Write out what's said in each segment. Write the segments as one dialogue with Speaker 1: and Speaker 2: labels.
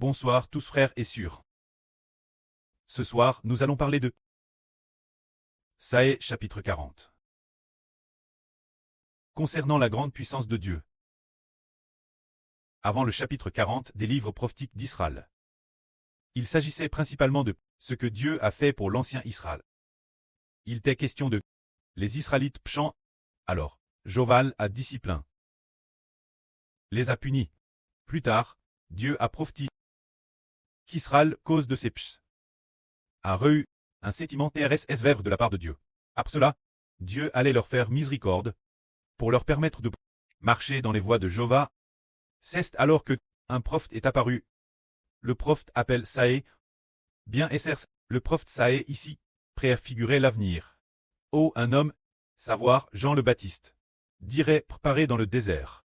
Speaker 1: Bonsoir tous frères et sœurs. Ce soir, nous allons parler de Saë chapitre 40. Concernant la grande puissance de Dieu. Avant le chapitre 40 des livres prophétiques d'Israël. Il s'agissait principalement de ce que Dieu a fait pour l'ancien Israël. Il était question de les Israélites pchant, alors Joval a disciplin. Les a punis. Plus tard, Dieu a prophétisé qu'Israël, cause de ses pchs, a reçu un sentiment TRSS de la part de Dieu. Après cela, Dieu allait leur faire miséricorde pour leur permettre de marcher dans les voies de Jova. C'est alors que un prophète est apparu. Le prophète appelle Saë. Bien SR, le prophète Saë ici préfigurait l'avenir. Oh, un homme, savoir Jean le Baptiste, dirait préparer dans le désert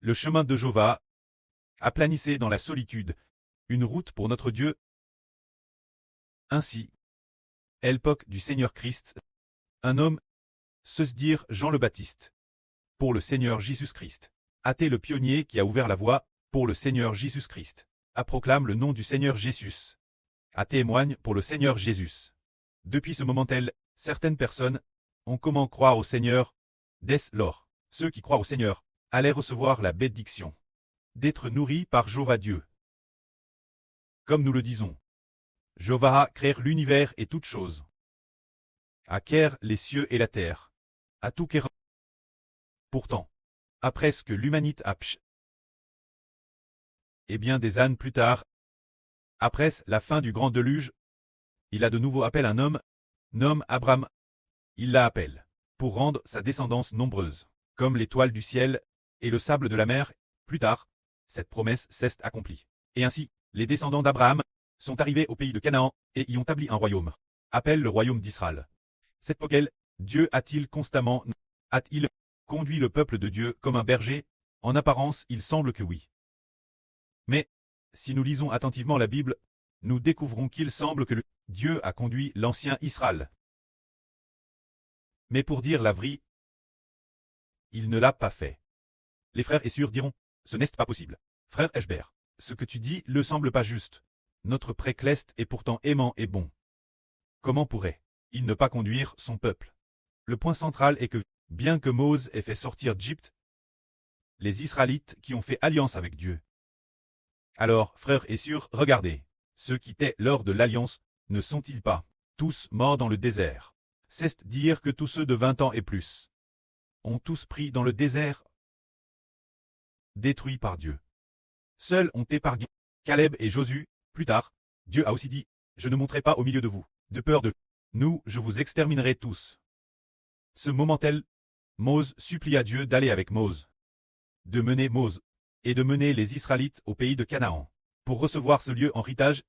Speaker 1: le chemin de Jova, aplanissez dans la solitude une route pour notre Dieu. Ainsi, à l'époque du Seigneur Christ, un homme se dire Jean le Baptiste pour le Seigneur Jésus-Christ. Athée le pionnier qui a ouvert la voie pour le Seigneur Jésus-Christ. A proclame le nom du Seigneur Jésus. A témoigne pour le Seigneur Jésus. Depuis ce moment-là, certaines personnes ont comment croire au Seigneur. Dès lors, ceux qui croient au Seigneur allaient recevoir la bénédiction d'être nourris par Jéhovah Dieu. Comme nous le disons, Jéhovah a créé l'univers et toutes choses. Acquiert les cieux et la terre. A tout qu'est. Pourtant, après ce que l'humanité a pch, et bien des ânes plus tard, après la fin du grand déluge, il a de nouveau appelé un homme, nomme Abraham. Il l'appelle pour rendre sa descendance nombreuse, comme l'étoile du ciel et le sable de la mer. Plus tard, cette promesse s'est accomplie. Et ainsi, les descendants d'Abraham sont arrivés au pays de Canaan et y ont établi un royaume. Appelle le royaume d'Israël. Cette poquelle, Dieu a-t-il constamment, a-t-il conduit le peuple de Dieu comme un berger? En apparence, il semble que oui. Mais, si nous lisons attentivement la Bible, nous découvrons qu'il semble que Dieu a conduit l'ancien Israël. Mais pour dire la vraie, il ne l'a pas fait. Les frères et sœurs diront, ce n'est pas possible. Frère Eschber, ce que tu dis ne semble pas juste. Notre précleste est pourtant aimant et bon. Comment pourrait-il ne pas conduire son peuple? Le point central est que, bien que Moïse ait fait sortir d'Égypte, les Israélites qui ont fait alliance avec Dieu. Alors, frères et sœurs, regardez, ceux qui étaient lors de l'alliance, ne sont-ils pas tous morts dans le désert? C'est dire que tous ceux de 20 ans et plus ont tous pris dans le désert, détruits par Dieu. Seuls ont épargné Caleb et Josué. Plus tard, Dieu a aussi dit, je ne monterai pas au milieu de vous, de peur de nous, je vous exterminerai tous. Ce moment-là, Moïse supplia Dieu d'aller avec Moïse, de mener Moïse, et de mener les Israélites au pays de Canaan, pour recevoir ce lieu en héritage,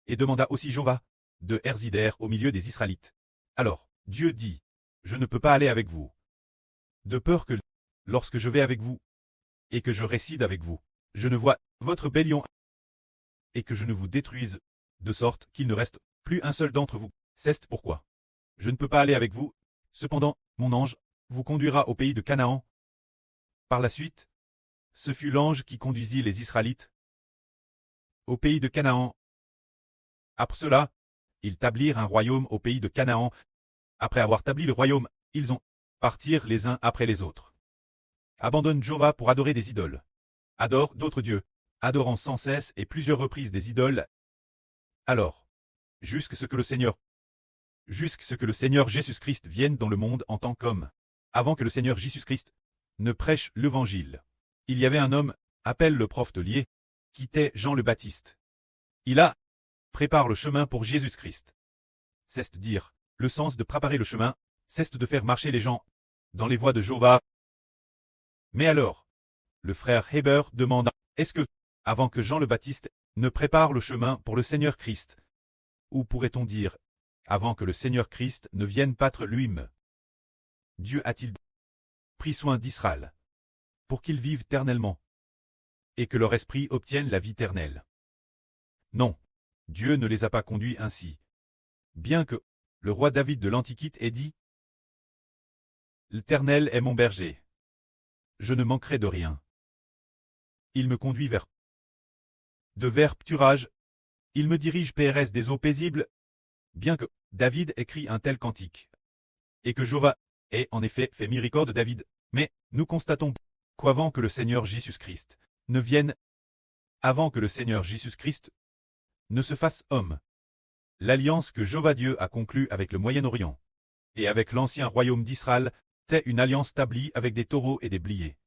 Speaker 1: et demanda aussi Jéhovah, de résider au milieu des Israélites. Alors, Dieu dit, je ne peux pas aller avec vous, de peur que, lorsque je vais avec vous, et que je réside avec vous, je ne vois votre rébellion, et que je ne vous détruise, de sorte qu'il ne reste plus un seul d'entre vous. C'est pourquoi je ne peux pas aller avec vous. Cependant, mon ange vous conduira au pays de Canaan. Par la suite, ce fut l'ange qui conduisit les Israélites au pays de Canaan. Après cela, ils établirent un royaume au pays de Canaan. Après avoir établi le royaume, ils ont partir les uns après les autres. Abandonnent Jéhovah pour adorer des idoles. Adorent d'autres dieux, adorant sans cesse et plusieurs reprises des idoles. Alors, jusqu'à ce que le Seigneur Jésus-Christ vienne dans le monde en tant qu'homme. Avant que le Seigneur Jésus-Christ ne prêche l'évangile, il y avait un homme, appelle le prophète lié, qui était Jean le Baptiste. Il a prépare le chemin pour Jésus-Christ. C'est dire, le sens de préparer le chemin, c'est de faire marcher les gens dans les voies de Jéhovah. Mais alors, le frère Heber demanda, est-ce que, avant que Jean le Baptiste ne prépare le chemin pour le Seigneur Christ, ou pourrait-on dire, avant que le Seigneur Christ ne vienne battre lui-même, Dieu a-t-il pris soin d'Israël pour qu'ils vivent éternellement et que leur esprit obtienne la vie éternelle? Non, Dieu ne les a pas conduits ainsi. Bien que le roi David de l'Antiquité ait dit, l'Éternel est mon berger. Je ne manquerai de rien. Il me conduit vers de vers pâturage. Il me dirige PRS des eaux paisibles. Bien que David écrit un tel cantique, et que Jéhovah ait en effet fait miséricorde de David, mais nous constatons qu'avant que le Seigneur Jésus-Christ ne vienne, avant que le Seigneur Jésus-Christ ne se fasse homme, l'alliance que Jéhovah Dieu a conclue avec le Moyen-Orient et avec l'ancien royaume d'Israël était une alliance établie avec des taureaux et des bliers.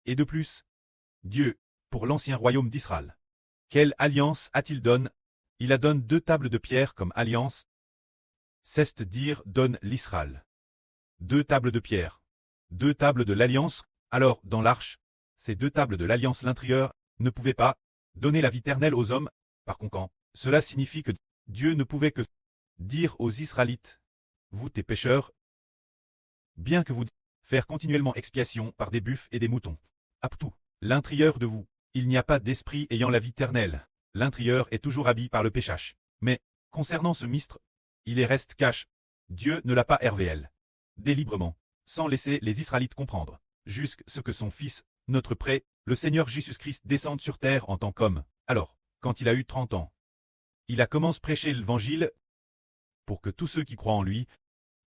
Speaker 1: Et de plus, Dieu, pour l'ancien royaume d'Israël, quelle alliance a-t-il donné? Il a donné 2 tables de pierre comme alliance. C'est-à-dire donne l'Israël 2 tables de pierre, 2 tables de l'alliance. Alors, dans l'arche, ces 2 tables de l'alliance l'intérieur ne pouvaient pas donner la vie éternelle aux hommes. Par conséquent, cela signifie que Dieu ne pouvait que dire aux Israélites, vous tes pécheurs, bien que vous faire continuellement expiation par des buffles et des moutons. À tout, l'intérieur de vous, il n'y a pas d'esprit ayant la vie éternelle. L'intérieur est toujours habillé par le péchage. Mais, concernant ce mistre, il est reste cache. Dieu ne l'a pas révélé délibérément, sans laisser les Israélites comprendre, jusqu'à ce que son Fils, notre prêt, le Seigneur Jésus-Christ descende sur terre en tant qu'homme. Alors, quand il a eu 30 ans, il a commencé à prêcher l'évangile pour que tous ceux qui croient en lui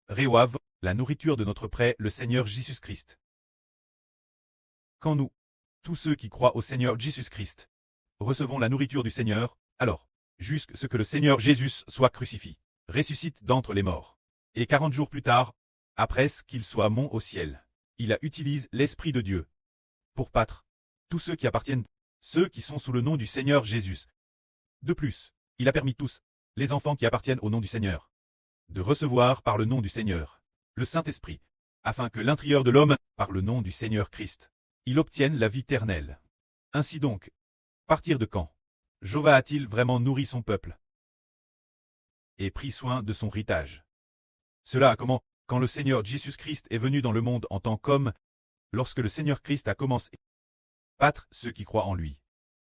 Speaker 1: reçoivent la nourriture de notre prêt, le Seigneur Jésus-Christ. Quand nous, tous ceux qui croient au Seigneur Jésus-Christ, recevons la nourriture du Seigneur, alors, jusqu'à ce que le Seigneur Jésus soit crucifié, ressuscite d'entre les morts, et 40 jours plus tard, après qu'il soit monté au ciel, il a utilisé l'Esprit de Dieu pour battre tous ceux qui appartiennent, ceux qui sont sous le nom du Seigneur Jésus. De plus, il a permis tous, les enfants qui appartiennent au nom du Seigneur, de recevoir par le nom du Seigneur, le Saint-Esprit, afin que l'intérieur de l'homme, par le nom du Seigneur Christ, il obtienne la vie éternelle. Ainsi donc, partir de quand Jéhovah a-t-il vraiment nourri son peuple et pris soin de son héritage? Cela a commencé quand le Seigneur Jésus-Christ est venu dans le monde en tant qu'homme, lorsque le Seigneur Christ a commencé à battre ceux qui croient en lui.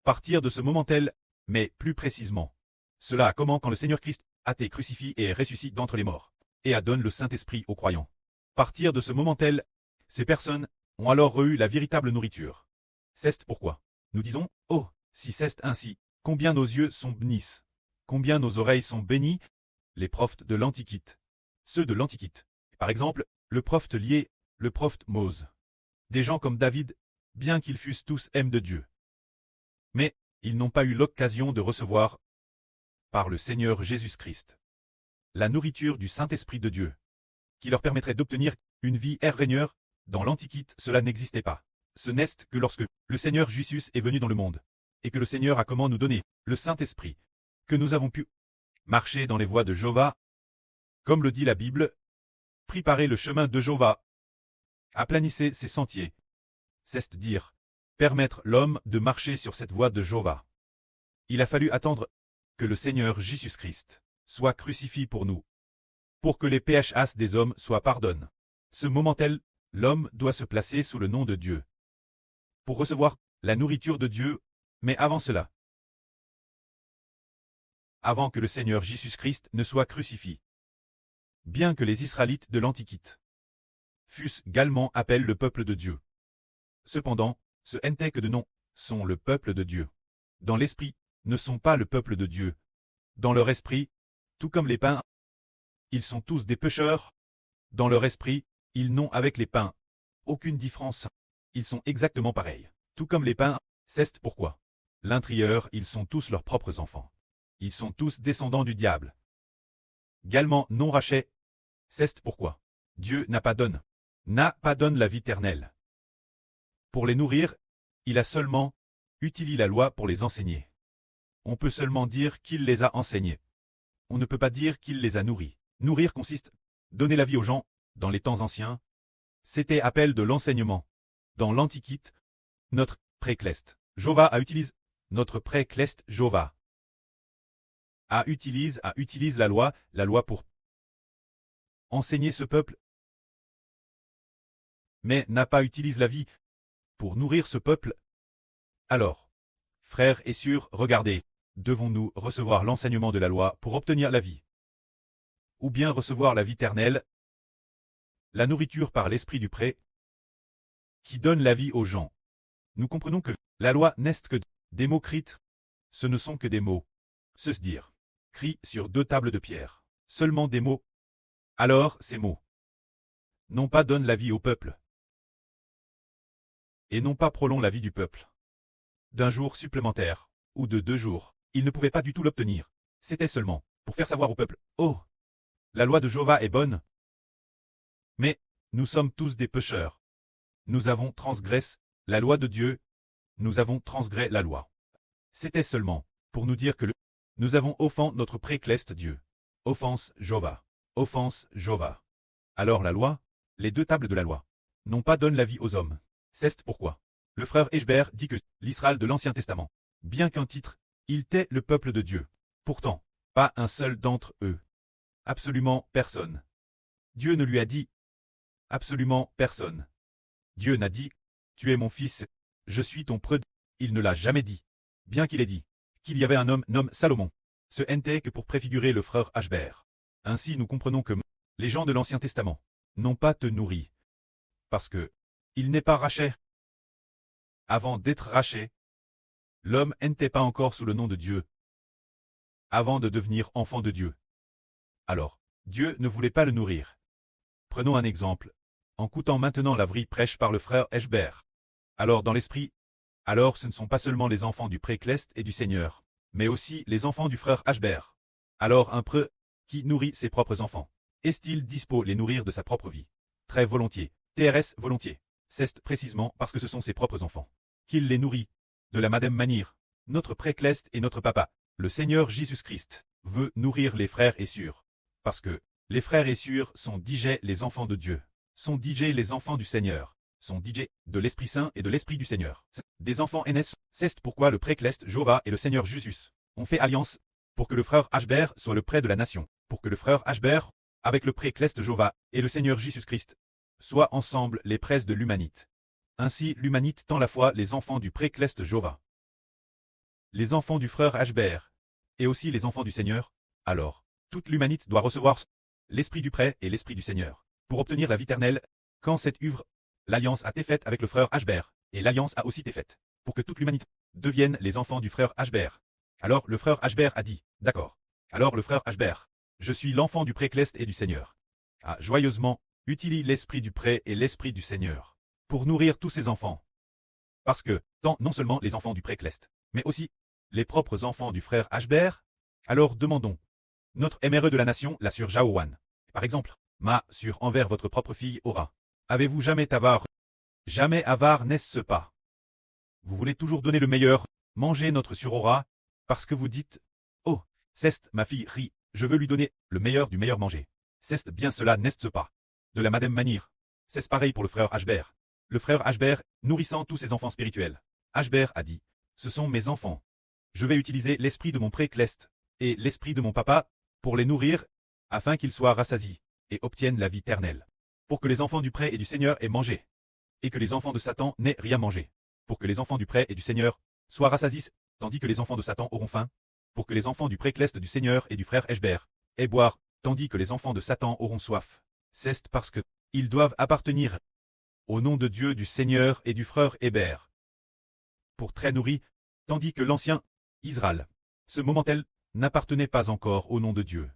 Speaker 1: Partir de ce moment-là, mais plus précisément, cela a commencé quand le Seigneur Christ a été crucifié et est ressuscité d'entre les morts, et a donné le Saint-Esprit aux croyants. Partir de ce moment-là, ces personnes ont alors eu la véritable nourriture. C'est pourquoi nous disons, oh, si c'est ainsi, combien nos yeux sont bénis, combien nos oreilles sont bénies, les prophètes de l'Antiquité. Ceux de l'Antiquité. Par exemple, le prophète lié, le prophète Mose. Des gens comme David, bien qu'ils fussent tous aimés de Dieu. Mais, ils n'ont pas eu l'occasion de recevoir, par le Seigneur Jésus-Christ, la nourriture du Saint-Esprit de Dieu, qui leur permettrait d'obtenir une vie régneur. Dans l'Antiquité, cela n'existait pas. Ce n'est que lorsque le Seigneur Jésus est venu dans le monde, et que le Seigneur a comment nous donner le Saint-Esprit, que nous avons pu marcher dans les voies de Jéhovah. Comme le dit la Bible, préparez le chemin de Jéhovah, aplanissez ses sentiers. C'est-à-dire, permettre l'homme de marcher sur cette voie de Jéhovah. Il a fallu attendre que le Seigneur Jésus-Christ soit crucifié pour nous, pour que les péchés des hommes soient pardonnés. Ce moment-là, l'homme doit se placer sous le nom de Dieu, pour recevoir la nourriture de Dieu, mais avant cela, avant que le Seigneur Jésus-Christ ne soit crucifié. Bien que les Israélites de l'Antiquité fussent également appelés le peuple de Dieu. Cependant, ce n'était que de nom, sont le peuple de Dieu. Dans l'esprit, ne sont pas le peuple de Dieu. Dans leur esprit, tout comme les païens, ils sont tous des pécheurs. Dans leur esprit, ils n'ont avec les païens aucune différence. Ils sont exactement pareils. Tout comme les païens, c'est pourquoi. L'intérieur, ils sont tous leurs propres enfants. Ils sont tous descendants du diable. Également non rachés. C'est pourquoi. Dieu n'a pas donné la vie éternelle. Pour les nourrir, il a seulement utilisé la loi pour les enseigner. On peut seulement dire qu'il les a enseignés. On ne peut pas dire qu'il les a nourris. Nourrir consiste à donner la vie aux gens. Dans les temps anciens, c'était appel de l'enseignement. Dans l'Antiquité, notre précleste, Jéhovah a utilisé notre précleste Jéhovah utilise la loi pour enseigner ce peuple, mais n'a pas utilisé la vie pour nourrir ce peuple. Alors, frères et sœurs, regardez, devons-nous recevoir l'enseignement de la loi pour obtenir la vie? Ou bien recevoir la vie éternelle, la nourriture par l'esprit du prêt, qui donne la vie aux gens? Nous comprenons que la loi n'est que Des mots crites. Ce ne sont que des mots. Se dire. Crit sur 2 tables de pierre. Seulement des mots. Alors, ces mots. Non pas donnent la vie au peuple. Et non pas prolongent la vie du peuple. D'un jour supplémentaire, ou de 2 jours, ils ne pouvaient pas du tout l'obtenir. C'était seulement pour faire savoir au peuple, oh, la loi de Jéhovah est bonne. Mais, nous sommes tous des pécheurs. Nous avons transgressé la loi de Dieu. Nous avons transgressé la loi. C'était seulement pour nous dire que nous avons offensé notre précleste Dieu. Offense Jéhovah. Offense Jéhovah. Alors la loi, les 2 tables de la loi, n'ont pas donné la vie aux hommes. C'est pourquoi le frère Eshbert dit que l'Israël de l'Ancien Testament, bien qu'un titre, il était le peuple de Dieu. Pourtant, pas un seul d'entre eux. Absolument personne. Dieu ne lui a dit absolument personne. Dieu n'a dit, tu es mon fils, je suis ton preux. Il ne l'a jamais dit. Bien qu'il ait dit qu'il y avait un homme nommé Salomon. Ce n'était que pour préfigurer le frère Eshbert. Ainsi nous comprenons que les gens de l'Ancien Testament n'ont pas te nourri. Parce que il n'est pas raché. Avant d'être raché, l'homme n'était pas encore sous le nom de Dieu. Avant de devenir enfant de Dieu. Alors, Dieu ne voulait pas le nourrir. Prenons un exemple. En coûtant maintenant la vraie prêche par le frère Eshbert. Alors dans l'esprit, alors ce ne sont pas seulement les enfants du précleste et du Seigneur, mais aussi les enfants du frère Eshbert. Alors un preux, qui nourrit ses propres enfants, est-il dispo les nourrir de sa propre vie? Très volontiers, TRS volontiers. C'est précisément parce que ce sont ses propres enfants qu'il les nourrit. De la même manière, notre précleste et notre papa, le Seigneur Jésus-Christ, veut nourrir les frères et sœurs. Parce que les frères et sœurs sont DJ les enfants de Dieu, sont DJ les enfants du Seigneur, sont DJ de l'Esprit Saint et de l'Esprit du Seigneur. Des enfants NS, c'est pourquoi le précleste Jéhovah et le Seigneur Jésus ont fait alliance pour que le frère Eshbert soit le près de la nation, pour que le frère Eshbert, avec le précleste Jéhovah et le Seigneur Jésus-Christ, soient ensemble les prêtres de l'humanité. Ainsi l'humanité tend la foi les enfants du précleste Jéhovah, les enfants du frère Eshbert, et aussi les enfants du Seigneur. Alors, toute l'humanité doit recevoir l'esprit du prêt et l'esprit du Seigneur, pour obtenir la vie éternelle. Quand cette œuvre, l'alliance a été faite avec le frère Eshbert, et l'alliance a aussi été faite, pour que toute l'humanité devienne les enfants du frère Eshbert. Alors le frère Eshbert a dit, d'accord. Alors le frère Eshbert, je suis l'enfant du précleste et du Seigneur. A joyeusement utilisé l'esprit du prêt et l'esprit du Seigneur, pour nourrir tous ses enfants. Parce que, tant non seulement les enfants du précleste, mais aussi les propres enfants du frère Eshbert, alors demandons, notre MRE de la nation, la sœur Jaowan, par exemple, ma sœur envers votre propre fille Aura. Avez-vous jamais avare? Jamais avare n'est-ce pas? Vous voulez toujours donner le meilleur, manger notre sœur Aura, parce que vous dites, oh, c'est ma fille rit, je veux lui donner le meilleur du meilleur manger. C'est bien cela n'est-ce pas? De la même manière, c'est pareil pour le frère Eshbert. Le frère Eshbert, nourrissant tous ses enfants spirituels. Eshbert a dit, ce sont mes enfants. Je vais utiliser l'esprit de mon précleste et l'esprit de mon papa pour les nourrir, afin qu'ils soient rassasiés et obtiennent la vie éternelle. Pour que les enfants du prêt et du Seigneur aient mangé, et que les enfants de Satan n'aient rien mangé. Pour que les enfants du prêt et du Seigneur soient rassasiés, tandis que les enfants de Satan auront faim. Pour que les enfants du précleste du Seigneur et du frère Eshbert aient boire, tandis que les enfants de Satan auront soif. C'est parce que ils doivent appartenir au nom de Dieu du Seigneur et du frère Hébert. Pour très nourris, tandis que l'ancien Israël, ce moment-là, n'appartenait pas encore au nom de Dieu.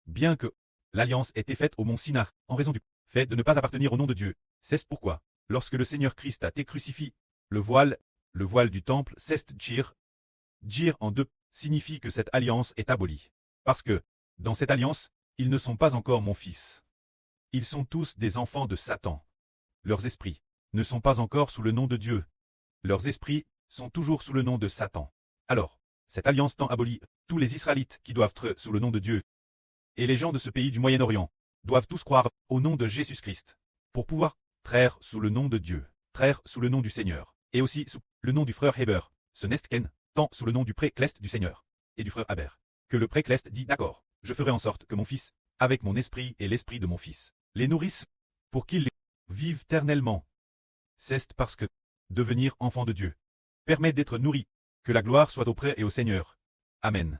Speaker 1: Bien que l'alliance ait été faite au mont Sina, en raison du fait de ne pas appartenir au nom de Dieu. C'est pourquoi, lorsque le Seigneur Christ a été crucifié, le voile du temple, c'est Djir. Djir en 2 signifie que cette alliance est abolie. Parce que, dans cette alliance, ils ne sont pas encore mon fils. Ils sont tous des enfants de Satan. Leurs esprits ne sont pas encore sous le nom de Dieu. Leurs esprits sont toujours sous le nom de Satan. Alors, cette alliance tend abolie tous les Israélites qui doivent être sous le nom de Dieu. Et les gens de ce pays du Moyen-Orient doivent tous croire au nom de Jésus-Christ pour pouvoir traire sous le nom de Dieu, traire sous le nom du Seigneur, et aussi sous le nom du frère Heber, ce Nestken, tant sous le nom du précleste du Seigneur et du frère Aber, que le précleste dit d'accord, je ferai en sorte que mon fils, avec mon esprit et l'esprit de mon fils, les nourrissent pour qu'ils vivent éternellement. C'est parce que devenir enfant de Dieu permet d'être nourri, que la gloire soit auprès et au Seigneur. Amen.